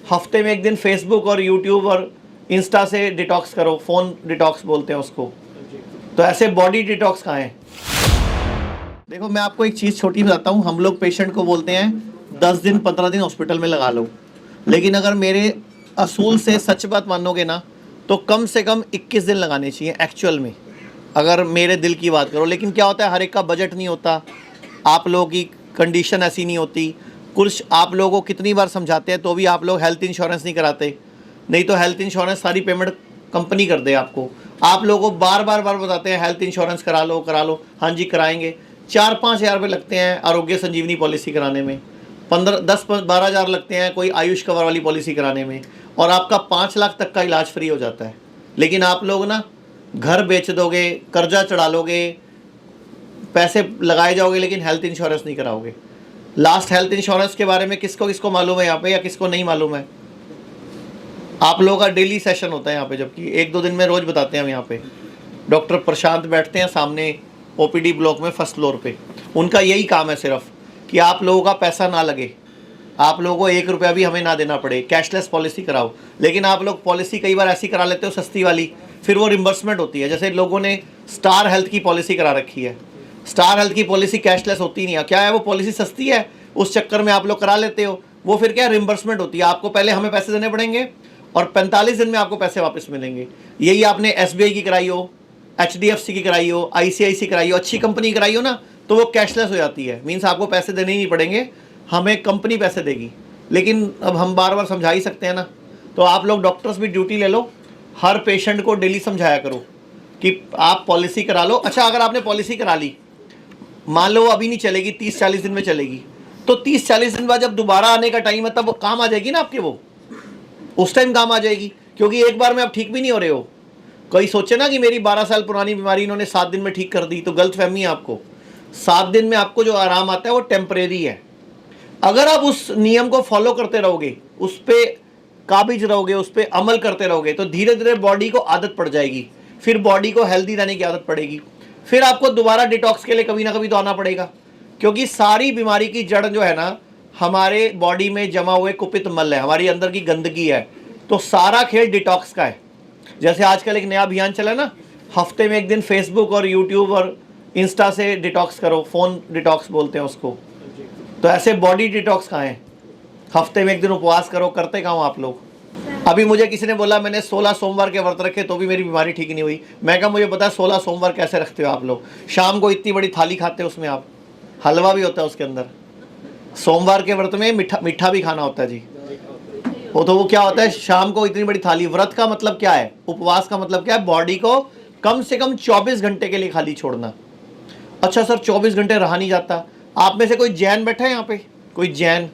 हफ्ते में एक दिन फेसबुक और यूट्यूब और इंस्टा से डिटॉक्स करो, फ़ोन डिटॉक्स बोलते हैं उसको। तो ऐसे बॉडी डिटॉक्स कहाँ है? देखो मैं आपको एक चीज़ छोटी बताता हूँ। हम लोग पेशेंट को बोलते हैं 10 दिन 15 दिन हॉस्पिटल में लगा लो, लेकिन अगर मेरे असूल से सच बात मानोगे ना तो कम से कम 21 दिन लगाने चाहिए एक्चुअल में, अगर मेरे दिल की बात करो। लेकिन क्या होता है, हर एक का बजट नहीं होता, आप लोगों की कंडीशन ऐसी नहीं होती। कुछ आप लोगों को कितनी बार समझाते हैं तो भी आप लोग हेल्थ इंश्योरेंस नहीं कराते, नहीं तो हेल्थ इंश्योरेंस सारी पेमेंट कंपनी कर दे आपको। आप लोगों को बार बार बताते हैं हेल्थ इंश्योरेंस करा लो, हाँ जी कराएंगे। 4-5 हज़ार रुपये लगते हैं आरोग्य संजीवनी पॉलिसी कराने में, 10-12 हज़ार लगते हैं कोई आयुष कवर वाली पॉलिसी कराने में, और आपका 5 लाख तक का इलाज फ्री हो जाता है। लेकिन आप लोग ना घर बेच दोगे, कर्जा चढ़ा लोगे, पैसे लगाए जाओगे, लेकिन हेल्थ इंश्योरेंस नहीं कराओगे। लास्ट हेल्थ इंश्योरेंस के बारे में किसको किसको मालूम है यहाँ पे, या किसको नहीं मालूम है? आप लोगों का डेली सेशन होता है यहाँ पे, जबकि 1-2 दिन में रोज़ बताते हैं हम यहाँ पे। डॉक्टर प्रशांत बैठते हैं सामने ओपीडी ब्लॉक में फर्स्ट फ्लोर पे, उनका यही काम है सिर्फ कि आप लोगों का पैसा ना लगे, आप लोगों को 1 रुपया भी हमें ना देना पड़े, कैशलेस पॉलिसी कराओ। लेकिन आप लोग पॉलिसी कई बार ऐसी करा लेते हो सस्ती वाली, फिर वो रिम्बर्समेंट होती है। जैसे लोगों ने स्टार हेल्थ की पॉलिसी करा रखी है, स्टार हेल्थ की पॉलिसी कैशलेस होती नहीं है। क्या है, वो पॉलिसी सस्ती है, उस चक्कर में आप लोग करा लेते हो। वो फिर क्या रिम्बर्समेंट होती है, आपको पहले हमें पैसे देने पड़ेंगे और 45 दिन में आपको पैसे वापस मिलेंगे। यही आपने SBI की कराई हो, HDFC की कराई हो, ICICI कराई हो, अच्छी कंपनी कराई हो ना, तो वो कैशलेस हो जाती है। मीन्स आपको पैसे देने ही नहीं पड़ेंगे, हमें कंपनी पैसे देगी। लेकिन अब हम बार बार समझा ही सकते हैं ना, तो आप लोग डॉक्टर्स भी ड्यूटी ले लो, हर पेशेंट को डेली समझाया करो कि आप पॉलिसी करा लो। अच्छा, अगर आपने पॉलिसी करा ली, मान लो अभी नहीं चलेगी, 30-40 दिन में चलेगी, तो 30-40 दिन बाद जब दोबारा आने का टाइम है तब वो काम आ जाएगी ना आपके, वो उस टाइम काम आ जाएगी, क्योंकि एक बार में आप ठीक भी नहीं हो रहे हो। कोई सोचे ना कि मेरी 12 साल पुरानी बीमारी इन्होंने 7 दिन में ठीक कर दी, तो गलत फहमी है आपको। 7 दिन में आपको जो आराम आता है वो टेम्परेरी है। अगर आप उस नियम को फॉलो करते रहोगे, उस पर काबिज रहोगे, उस पर अमल करते रहोगे, तो धीरे धीरे बॉडी को आदत पड़ जाएगी, फिर बॉडी को हेल्दी रहने की आदत पड़ेगी, फिर आपको दोबारा डिटॉक्स के लिए कभी ना कभी तो आना पड़ेगा। क्योंकि सारी बीमारी की जड़ जो है ना, हमारे बॉडी में जमा हुए कुपित मल है, हमारी अंदर की गंदगी है। तो सारा खेल डिटॉक्स का है। जैसे आजकल एक नया अभियान चला ना, हफ्ते में एक दिन फेसबुक और यूट्यूब और इंस्टा से डिटॉक्स करो, फ़ोन डिटॉक्स बोलते हैं उसको। तो ऐसे बॉडी डिटॉक्स कहाँ है? हफ्ते में एक दिन उपवास करो, करते कहाँ हो आप लोग? अभी मुझे किसी ने बोला मैंने 16 सोमवार के व्रत रखे तो भी मेरी बीमारी ठीक नहीं हुई। मैं कहा मुझे पता 16 सोमवार कैसे रखते हो आप लोग? शाम को इतनी बड़ी थाली खाते हो, उसमें आप हलवा भी होता है उसके अंदर। सोमवार के व्रत में मीठा भी खाना होता है जी। वो क्या होता है, शाम को इतनी बड़ी थाली। व्रत का मतलब क्या है, उपवास का मतलब क्या है? बॉडी को कम से कम 24 घंटे के लिए खाली छोड़ना। अच्छा सर 24 घंटे रहा नहीं जाता। आप में से कोई जैन बैठा है यहाँ पे? कोई जैन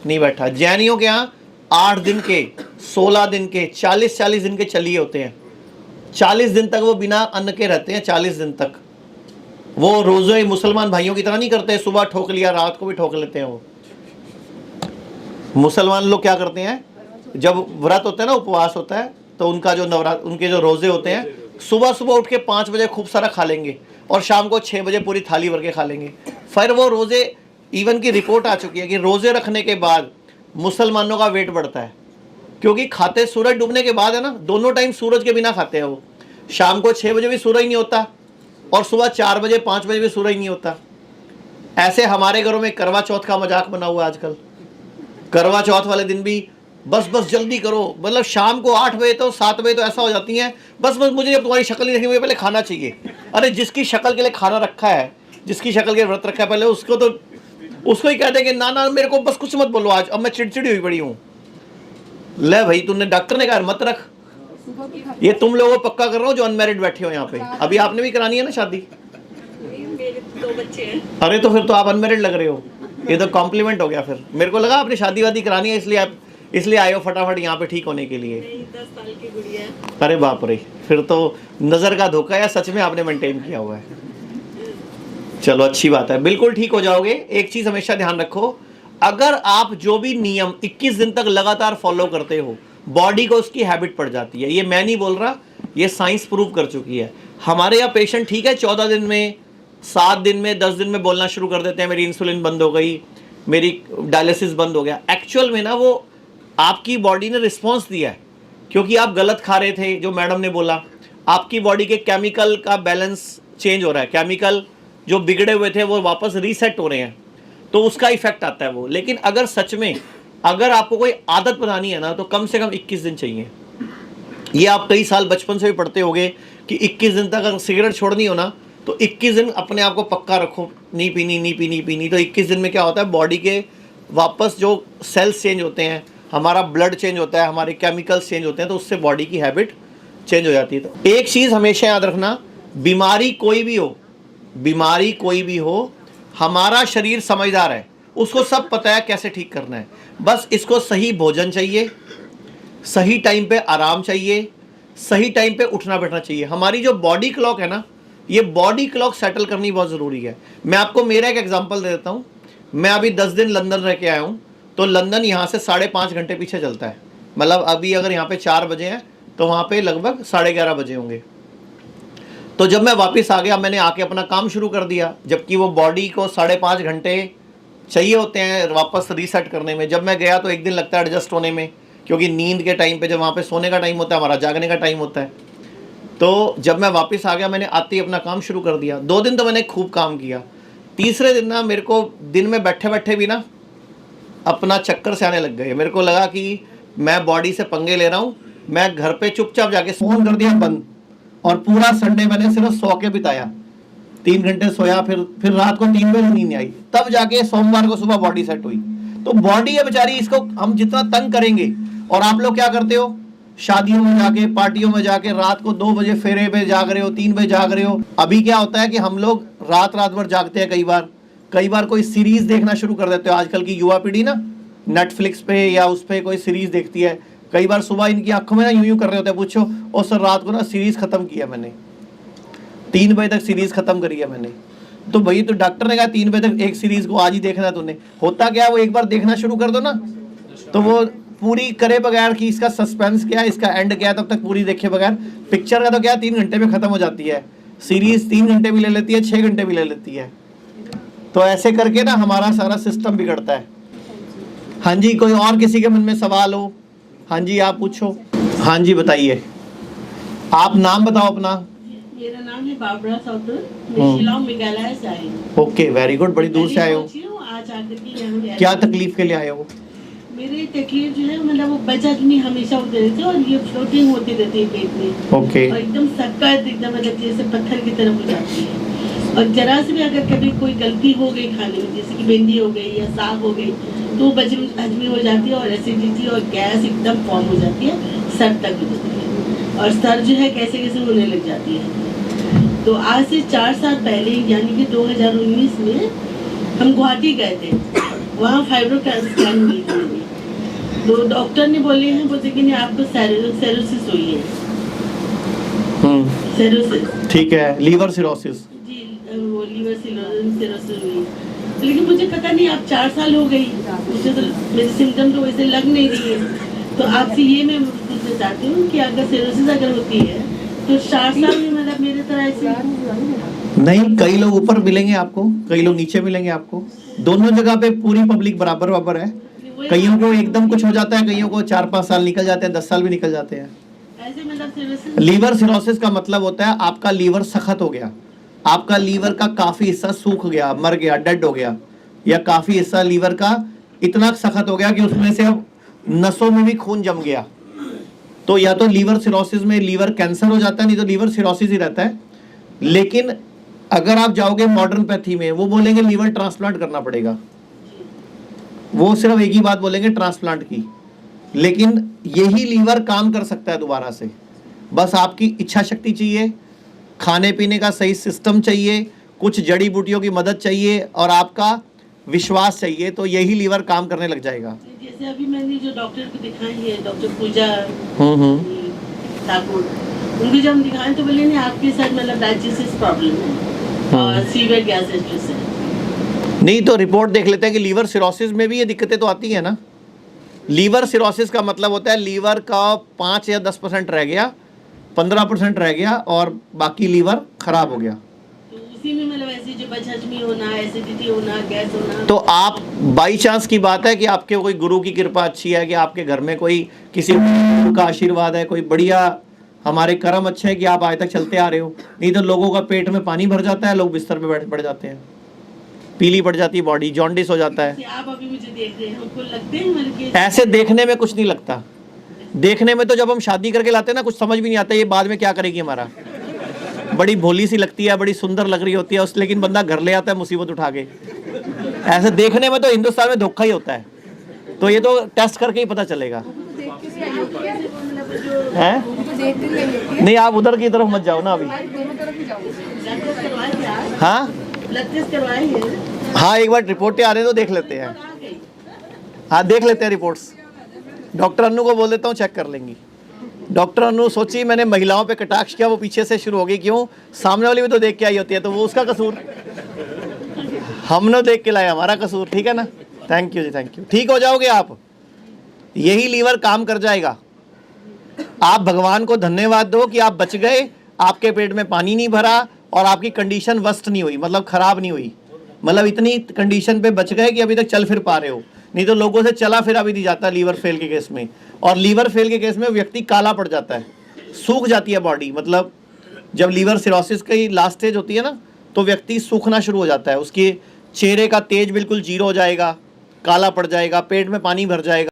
नहीं बैठा। जैनियों के यहाँ 8 दिन के, 16 दिन के, 40 दिन के चलिए होते हैं। 40 दिन तक वो बिना अन्न के रहते हैं। 40 दिन तक वो रोजे मुसलमान भाइयों की तरह नहीं करते, सुबह ठोक लिया रात को भी ठोक लेते हैं। वो मुसलमान लोग क्या करते हैं, जब व्रत होता है ना, उपवास होता है, तो उनका जो नवरात्र, उनके जो रोजे होते हैं, सुबह सुबह उठ के 5 बजे खूब सारा खा लेंगे और शाम को 6 बजे पूरी थाली भर के खा लेंगे। फिर वो रोजे, इवन की रिपोर्ट आ चुकी है कि रोजे रखने के बाद मुसलमानों का वेट बढ़ता है, क्योंकि खाते सूरज डूबने के बाद है ना, दोनों टाइम सूरज के बिना खाते हैं वो। शाम को 6 बजे भी सूरज नहीं होता और सुबह 4 बजे 5 बजे भी सूरज नहीं होता। ऐसे हमारे घरों में करवा चौथ का मजाक बना हुआ है आजकल। करवा चौथ वाले दिन भी बस जल्दी करो, मतलब शाम को 8 बजे तो 7 बजे तो ऐसा हो जाती है, बस मुझे अब तुम्हारी शक्ल नहीं देखनी, मुझे पहले खाना चाहिए। अरे जिसकी शक्ल के लिए खाना रखा है, जिसकी शक्ल के व्रत रखा है, पहले उसको ही कह देंगे ना मेरे को बस कुछ मत बोलो आज, अब मैं चिड़चिड़ी हुई पड़ी हूँ। ले भाई, तुमने डॉक्टर ने कहा मत रख। ये तुम लोगों को पक्का कर रहा हूँ जो अनमैरिड बैठे हो यहाँ पे। अभी आपने भी करानी है ना शादी? मेरे 2 बच्चे हैं। अरे तो फिर तो आप अनमैरिड लग रहे हो, ये तो कॉम्प्लीमेंट हो गया। फिर मेरे को लगा आपने शादी वादी करानी है, इसलिए आए हो फटाफट यहाँ पे ठीक होने के लिए। 10 साल की गुड़िया है। अरे बाप रे, फिर तो नज़र का धोखा या सच में आपने मेंटेन किया हुआ है। चलो अच्छी बात है, बिल्कुल ठीक हो जाओगे। एक चीज़ हमेशा ध्यान रखो, अगर आप जो भी नियम 21 दिन तक लगातार फॉलो करते हो, बॉडी को उसकी हैबिट पड़ जाती है। ये मैं नहीं बोल रहा, ये साइंस प्रूव कर चुकी है। हमारे यहाँ पेशेंट ठीक है 14 दिन में, 7 दिन में, 10 दिन में बोलना शुरू कर देते हैं, मेरी इंसुलिन बंद हो गई, मेरी डायलिसिस बंद हो गया। एक्चुअल में ना वो आपकी बॉडी ने रिस्पॉन्स दिया है, क्योंकि आप गलत खा रहे थे, जो मैडम ने बोला, आपकी बॉडी के केमिकल का बैलेंस चेंज हो रहा है, केमिकल जो बिगड़े हुए थे वो वापस रीसेट हो रहे हैं, तो उसका इफेक्ट आता है वो। लेकिन अगर सच में अगर आपको कोई आदत बनानी है ना, तो कम से कम 21 दिन चाहिए। ये आप कई साल बचपन से भी पढ़ते होगे कि 21 दिन तक अगर सिगरेट छोड़नी हो ना, तो 21 दिन अपने आप को पक्का रखो, नहीं पीनी। तो 21 दिन में क्या होता है, बॉडी के वापस जो सेल्स चेंज होते हैं, हमारा ब्लड चेंज होता है, हमारे केमिकल्स चेंज होते हैं, तो उससे बॉडी की हैबिट चेंज हो जाती है। तो एक चीज़ हमेशा याद रखना, बीमारी कोई भी हो, हमारा शरीर समझदार है, उसको सब पता है कैसे ठीक करना है। बस इसको सही भोजन चाहिए, सही टाइम पे आराम चाहिए, सही टाइम पे उठना बैठना चाहिए। हमारी जो बॉडी क्लॉक है ना, ये बॉडी क्लॉक सेटल करनी बहुत ज़रूरी है। मैं आपको मेरा एक एग्जांपल दे देता हूँ। मैं अभी 10 दिन लंदन रह के आया हूँ, तो लंदन यहाँ से 5.5 घंटे पीछे चलता है। मतलब अभी अगर यहाँ पे 4 बजे हैं तो वहाँ पे लगभग 11:30 बजे होंगे। तो जब मैं वापस आ गया, मैंने आके अपना काम शुरू कर दिया, जबकि वो बॉडी को 5.5 घंटे चाहिए होते हैं वापस रीसेट करने में। जब मैं गया तो एक दिन लगता है एडजस्ट होने में, क्योंकि नींद के टाइम पे जब वहाँ पे सोने का टाइम होता है, हमारा जागने का टाइम होता है। तो जब मैं वापस आ गया, मैंने आते ही अपना काम शुरू कर दिया। 2 दिन तो मैंने खूब काम किया। तीसरे दिन ना मेरे को दिन में बैठे बैठे भी ना अपना चक्कर से आने लग गए। मेरे को लगा कि मैं बॉडी से पंगे ले रहा हूँ। मैं घर पे चुपचाप जाके फ़ोन कर दिया बंद, और पूरा संडे मैंने सिर्फ सो के बिताया। 3 घंटे सोया, फिर रात को 3 बजे नींद नहीं आई, तब जाके सोमवार को सुबह बॉडी सेट हुई। तो बॉडी है बेचारी, इसको हम जितना तंग करेंगे। और आप लोग क्या करते हो, शादियों में जाके, पार्टियों में जाके रात को 2 बजे फेरे पे जाग रहे हो, 3 बजे जाग रहे हो। अभी क्या होता है कि हम लोग रात भर जागते हैं। कई बार कोई सीरीज देखना शुरू कर देते हो। आजकल की युवा पीढ़ी ना नेटफ्लिक्स पे या उस पर कोई सीरीज देखती है। कई बार सुबह इनकी आंखों में ना यूं कर रहे होते हैं, पूछो और सर रात को ना सीरीज खत्म किया मैंने, 3 बजे तक सीरीज खत्म करी है मैंने। तो भाई, तो डॉक्टर ने कहा 3 बजे तक एक सीरीज को आज ही देखना है तूने। होता क्या है, वो एक बार देखना शुरू कर दो ना, तो वो पूरी करे बगैर कि इसका सस्पेंस क्या है, इसका एंड क्या है, तब तक पूरी देखे बगैर। पिक्चर का तो क्या 3 घंटे में खत्म हो जाती है, सीरीज 3 घंटे भी ले लेती है, 6 घंटे भी ले लेती है। तो ऐसे करके ना हमारा सारा सिस्टम बिगड़ता है। हाँ जी, कोई और किसी के मन में सवाल हो? हाँ जी, आप पूछो। हाँ जी, बताइए, आप नाम बताओ अपना। मेरा नाम है बाबरा सौदर, मैं शिलांग मेघालय से आई हूँ। ओके, वेरी गुड, बड़ी दूर से आए हो। आज आकर के यहाँ क्या तकलीफ के लिए आए हो? मेरी तकलीफ जो है, मतलब वो बजट में हमेशा होते रहते और ये फ्लोटिंग होती रहती है पेट में। ओके। और एकदम सख्त, एकदम मतलब जैसे पत्थर की तरफ हो जाती है। और जरा से भी अगर कभी कोई गलती हो गई खाने में, जैसे कि भिंडी हो गई या साग हो गई, तो वो हजमी हो जाती है और एसिडिटी और गैस एकदम फॉर्म हो जाती है, सर तक हो जाती है। और सर जो है कैसे कैसे होने लग जाती है। तो आज से 4 साल पहले, यानी कि 2019 में हम गुवाहाटी गए थे। वहाँ फाइब्रो स्कैन हुई थी, तो डॉक्टर ने बोले कि नहीं, आपको सेरोसिस हुई है। सेरोसिस, ठीक है, लीवर सिरोसिस। जी, वो लीवर सिरोसिस हुई। लेकिन मुझे पता नहीं, अब 4 साल हो गई, मुझे तो मेरे सिम्टम तो वैसे लग नहीं रही है। तो आपसे ये मैं पूछना चाहती हूँ कि अगर सिरोसिस अगर होती है तो 4 साल में मतलब मेरे तरह ऐसे नहीं, कई लोग ऊपर मिलेंगे आपको, कई लोग नीचे मिलेंगे आपको। दोनों जगह पे पूरी पब्लिक बराबर है। कईयों को एकदम कुछ हो जाता है, कईयों को 4-5 साल निकल जाते हैं, 10 साल भी निकल जाते हैं। ऐसे मतलब लीवर सिरोसिस का मतलब होता है आपका लीवर सख्त हो गया, आपका लीवर का काफी हिस्सा सूख गया, मर गया, डेड हो गया, या काफी हिस्सा लीवर का इतना सख्त हो गया कि उसमें से अब नसों में भी खून जम गया। तो या तो लीवर सिरोसिस में लीवर कैंसर हो जाता है, नहीं तो लीवर सिरोसिस ही रहता है। लेकिन अगर आप जाओगे मॉडर्न पैथी में, वो बोलेंगे लीवर ट्रांसप्लांट करना पड़ेगा। वो सिर्फ एक ही बात बोलेंगे, ट्रांसप्लांट की। लेकिन यही लीवर काम कर सकता है दोबारा से, बस आपकी इच्छा शक्ति चाहिए, खाने पीने का सही सिस्टम चाहिए, कुछ जड़ी बूटियों की मदद चाहिए और आपका विश्वास चाहिए, तो यही लीवर काम करने लग जाएगा। जैसे अभी मैंने जो डॉक्टर को दिखाई है, डॉक्टर पूजा ठाकुर, उनको जब हम दिखाए तो बोले नहीं, आपके साथ मतलब डाइजेस्टिव प्रॉब्लम है और सीवियर गैस्ट्राइटिस है। नहीं तो रिपोर्ट देख लेते हैं कि लीवर सिरोसिस में भी ये दिक्कतें तो आती है ना। लीवर सिरोसिस का मतलब होता है लीवर का 5 या 10% रह गया, 15% रह गया और बाकी लीवर खराब हो गया। तो इसी में मतलब ऐसी जो बदहजमी होना, एसिडिटी होना, गैस होना। तो आप बाई चांस की बात है कि आपके कोई गुरु की कृपा अच्छी है कि आपके घर में कोई किसी गुरु का आशीर्वाद है, कोई बढ़िया हमारे कर्म अच्छे हैं कि आप आज तक चलते आ रहे हो। नहीं तो लोगों का पेट में पानी भर जाता है, लोग बिस्तर पे बैठ पड़ जाते हैं, पीली पड़ जाती है बॉडी, जॉन्डिस हो जाता है। आप अभी मुझे देख रहे हैं, उनको लगते हैं मतलब कि ऐसे देखने में कुछ नहीं लगता। देखने में तो जब हम शादी करके लाते हैं ना, कुछ समझ भी नहीं आता ये बाद में क्या करेगी हमारा। बड़ी भोली सी लगती है, बड़ी सुंदर लग रही होती है उस, लेकिन बंदा घर ले आता है मुसीबत उठा के। ऐसे देखने में तो हिंदुस्तान में धोखा ही होता है, तो ये तो टेस्ट करके ही पता चलेगा। हैं? नहीं, आप उधर की तरफ मत जाओ ना अभी। हाँ ब्लड टेस्ट करवाए हैं। हाँ, एक बार रिपोर्टें आ रही तो देख लेते हैं। हाँ देख लेते हैं रिपोर्ट्स। डॉक्टर अनु को बोल देता हूँ, चेक कर लेंगी। डॉक्टर अनु सोची मैंने महिलाओं पे कटाक्ष किया, वो पीछे से शुरू हो गई। क्यों? सामने वाली भी तो देख के आई होती है, तो वो उसका कसूर, हमने देख के लाया, हमारा कसूर। ठीक है ना? Thank you ji, thank you. ठीक हो जाओगे आप, यही लीवर काम कर जाएगा। आप भगवान को धन्यवाद दो कि आप बच गए, आपके पेट में पानी नहीं भरा और आपकी कंडीशन वर्स्ट नहीं हुई, मतलब खराब नहीं हुई, मतलब इतनी कंडीशन पे बच गए कि अभी तक चल फिर पा रहे हो। नहीं तो लोगों से चला फिरा भी नहीं जाता लीवर फेल के केस में। और लीवर फेल के केस में व्यक्ति काला पड़ जाता है, सूख जाती है बॉडी। मतलब जब लीवर सिरोसिस की लास्ट स्टेज होती है ना, तो व्यक्ति सूखना शुरू हो जाता है, उसके चेहरे का तेज बिल्कुल जीरो हो जाएगा, काला पड़ जाएगा, पेट में पानी भर जाएगा।